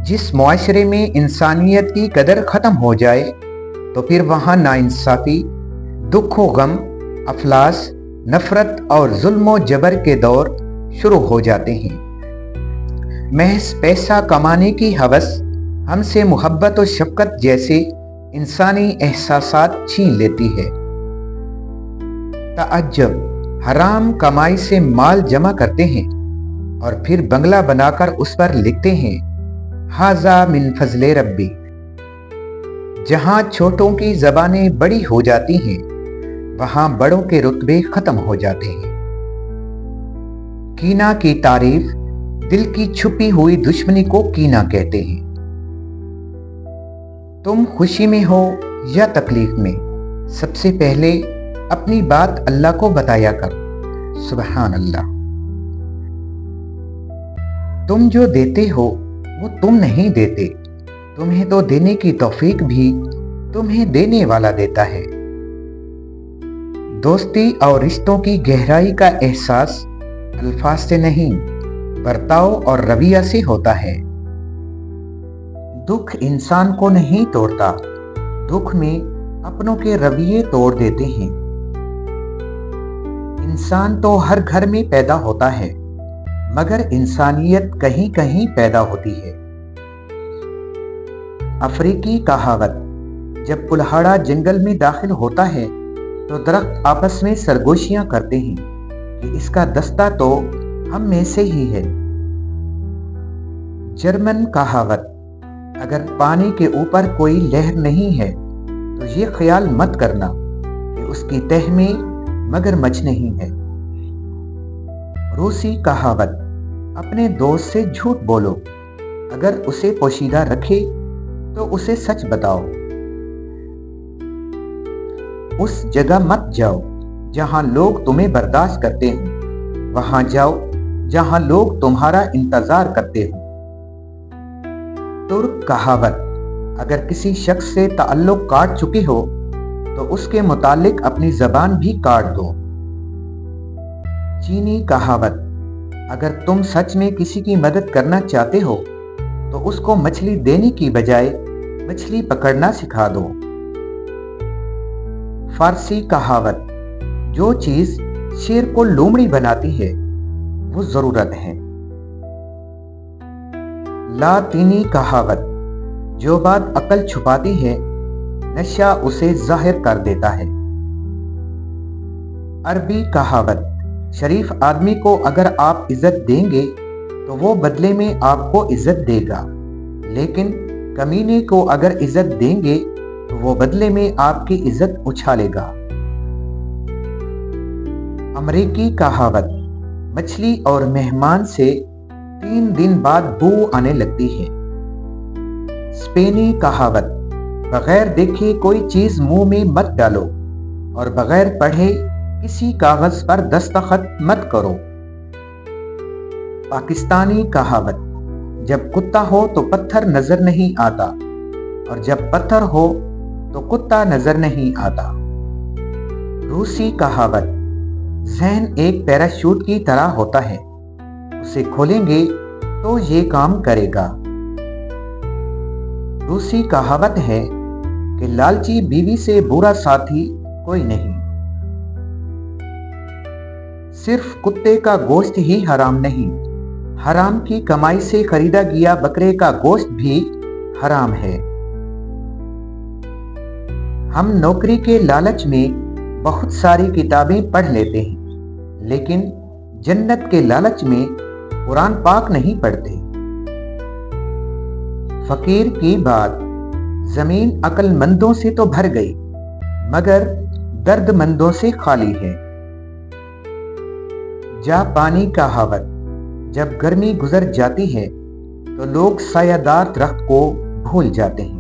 जिस मुआशरे में इंसानियत की कदर ख़त्म हो जाए तो फिर वहाँ नाइंसाफ़ी, दुख व गम, अफलास, नफ़रत और जुल्म व जबर के दौर शुरू हो जाते हैं। महज पैसा कमाने की हवस हमसे मोहब्बत और शफ़क़त जैसे इंसानी एहसासात छीन लेती है। तअज्जुब, हराम कमाई से माल जमा करते हैं और फिर बंगला बनाकर उस पर लिखते हैं हाज़ा मिन फज़ले रब्बी। जहाँ छोटों की ज़बानें बड़ी हो जाती हैं वहाँ बड़ों के रुतबे ख़त्म हो जाते हैं। कीना की तारीफ दिल की छुपी हुई दुश्मनी को कीना कहते हैं। तुम खुशी में हो या तकलीफ में, सबसे पहले अपनी बात अल्लाह को बताया करो। सुबहान अल्लाह। तुम जो देते हो वो तुम नहीं देते, तुम्हें तो देने की तौफीक भी तुम्हें देने वाला देता है। दोस्ती और रिश्तों की गहराई का एहसास अल्फाज से नहीं, बर्ताव और रवैया से होता है। दुख इंसान को नहीं तोड़ता, दुख में अपनों के रवैये तोड़ देते हैं। इंसान तो हर घर में पैदा होता है, मगर इंसानियत कहीं कहीं पैदा होती है। अफ्रीकी कहावत, जब कुल्हाड़ा जंगल में दाखिल होता है तो दरख्त आपस में सरगोशियां करते हैं कि इसका दस्ता तो हम में से ही है। जर्मन कहावत, अगर पानी के ऊपर कोई लहर नहीं है तो ये ख्याल मत करना कि उसकी तह में मगरमच्छ नहीं है। रूसी कहावत, अपने दोस्त से झूठ बोलो, अगर उसे पोशीदा रखे तो उसे सच बताओ। उस जगह मत जाओ जहां लोग तुम्हें बर्दाश्त करते हो, वहां जाओ जहां लोग तुम्हारा इंतजार करते हो। तुर्क कहावत, अगर किसी शख्स से ताल्लुक काट चुके हो तो उसके मुतालिक अपनी जबान भी काट दो। चीनी कहावत, अगर तुम सच में किसी की मदद करना चाहते हो तो उसको मछली देने की बजाय मछली पकड़ना सिखा दो। फारसी कहावत, जो चीज शेर को लोमड़ी बनाती है वो जरूरत है। लातीनी कहावत, जो बात अक्ल छुपाती है नशा उसे जाहिर कर देता है। अरबी कहावत, शरीफ आदमी को अगर आप इज्जत देंगे तो वो बदले में आपको इज्जत देगा, लेकिन कमीने को अगर इज्जत देंगे तो वो बदले में आपकी इज्जत उछालेगा। अमरीकी कहावत, मछली और मेहमान से 3 दिन बाद बू आने लगती है। स्पेनी कहावत, बगैर देखे कोई चीज मुंह में मत डालो और बगैर पढ़े किसी कागज पर दस्तखत मत करो। पाकिस्तानी कहावत, जब कुत्ता हो तो पत्थर नजर नहीं आता और जब पत्थर हो तो कुत्ता नजर नहीं आता। रूसी कहावत, ज़हन एक पैराशूट की तरह होता है, उसे खोलेंगे तो ये काम करेगा। दूसरी कहावत है कि लालची बीवी से बुरा साथी कोई नहीं। सिर्फ कुत्ते का गोश्त ही हराम नहीं, हराम की कमाई से खरीदा गया बकरे का गोश्त भी हराम है। हम नौकरी के लालच में बहुत सारी किताबें पढ़ लेते हैं, लेकिन जन्नत के लालच में कुरान पाक नहीं पढ़ते। फकीर की बात, जमीन अक्लमंदों से तो भर गई मगर दर्दमंदों से खाली है। जापानी कहावत, जब गर्मी गुजर जाती है तो लोग सायादार दरख्त को भूल जाते हैं।